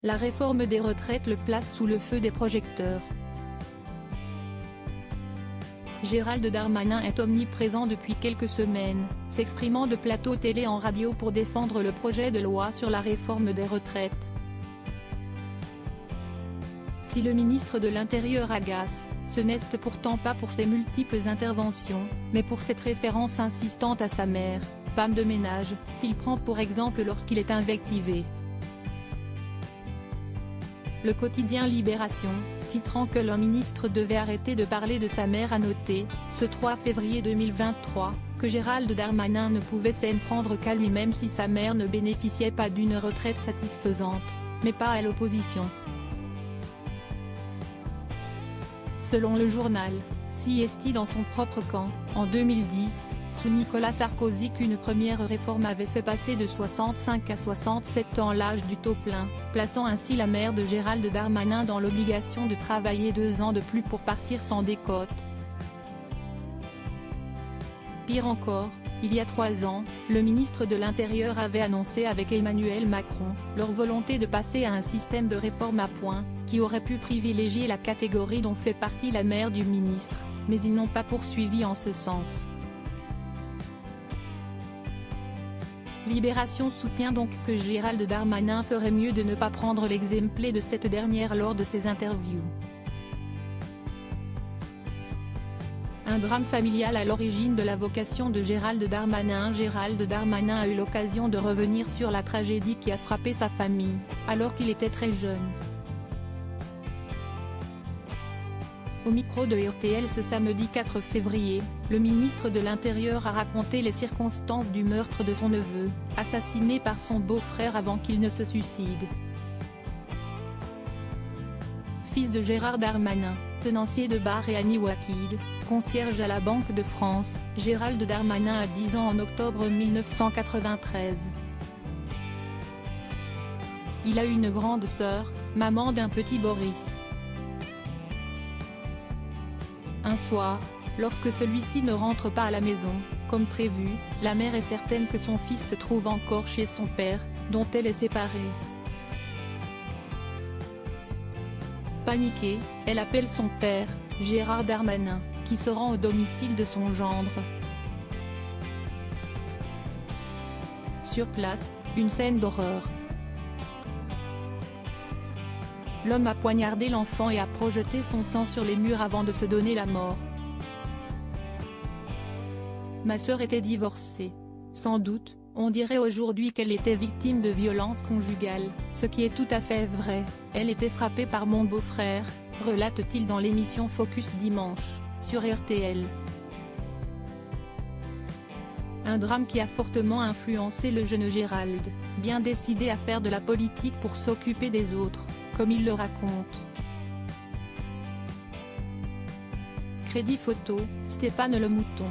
La réforme des retraites le place sous le feu des projecteurs. Gérald Darmanin est omniprésent depuis quelques semaines, s'exprimant de plateau télé en radio pour défendre le projet de loi sur la réforme des retraites. Si le ministre de l'Intérieur agace, ce n'est pourtant pas pour ses multiples interventions, mais pour cette référence insistante à sa mère, femme de ménage, qu'il prend pour exemple lorsqu'il est invectivé. Le quotidien Libération, titrant que le ministre devait arrêter de parler de sa mère, a noté, ce 3 février 2023, que Gérald Darmanin ne pouvait s'en prendre qu'à lui-même si sa mère ne bénéficiait pas d'une retraite satisfaisante, mais pas à l'opposition. Selon le journal, si est dans son propre camp, en 2010, sous Nicolas Sarkozy qu'une première réforme avait fait passer de 65 à 67 ans l'âge du taux plein, plaçant ainsi la mère de Gérald Darmanin dans l'obligation de travailler 2 ans de plus pour partir sans décote. Pire encore, il y a 3 ans, le ministre de l'Intérieur avait annoncé avec Emmanuel Macron, leur volonté de passer à un système de réforme à points, qui aurait pu privilégier la catégorie dont fait partie la mère du ministre, mais ils n'ont pas poursuivi en ce sens. Libération soutient donc que Gérald Darmanin ferait mieux de ne pas prendre l'exemple de cette dernière lors de ses interviews. Un drame familial à l'origine de la vocation de Gérald Darmanin. Gérald Darmanin a eu l'occasion de revenir sur la tragédie qui a frappé sa famille, alors qu'il était très jeune. Au micro de RTL ce samedi 4 février, le ministre de l'Intérieur a raconté les circonstances du meurtre de son neveu, assassiné par son beau-frère avant qu'il ne se suicide. Fils de Gérard Darmanin, tenancier de bar, et Annie Wakil, concierge à la Banque de France, Gérald Darmanin a 10 ans en octobre 1993. Il a une grande sœur, maman d'un petit Boris. Un soir, lorsque celui-ci ne rentre pas à la maison, comme prévu, la mère est certaine que son fils se trouve encore chez son père, dont elle est séparée. Paniquée, elle appelle son père, Gérard Darmanin, qui se rend au domicile de son gendre. Sur place, une scène d'horreur. L'homme a poignardé l'enfant et a projeté son sang sur les murs avant de se donner la mort. Ma sœur était divorcée. Sans doute, on dirait aujourd'hui qu'elle était victime de violences conjugales, ce qui est tout à fait vrai. Elle était frappée par mon beau-frère, relate-t-il dans l'émission Focus dimanche, sur RTL. Un drame qui a fortement influencé le jeune Gérald, bien décidé à faire de la politique pour s'occuper des autres, comme il le raconte. Crédit photo, Stéphane Le Mouton.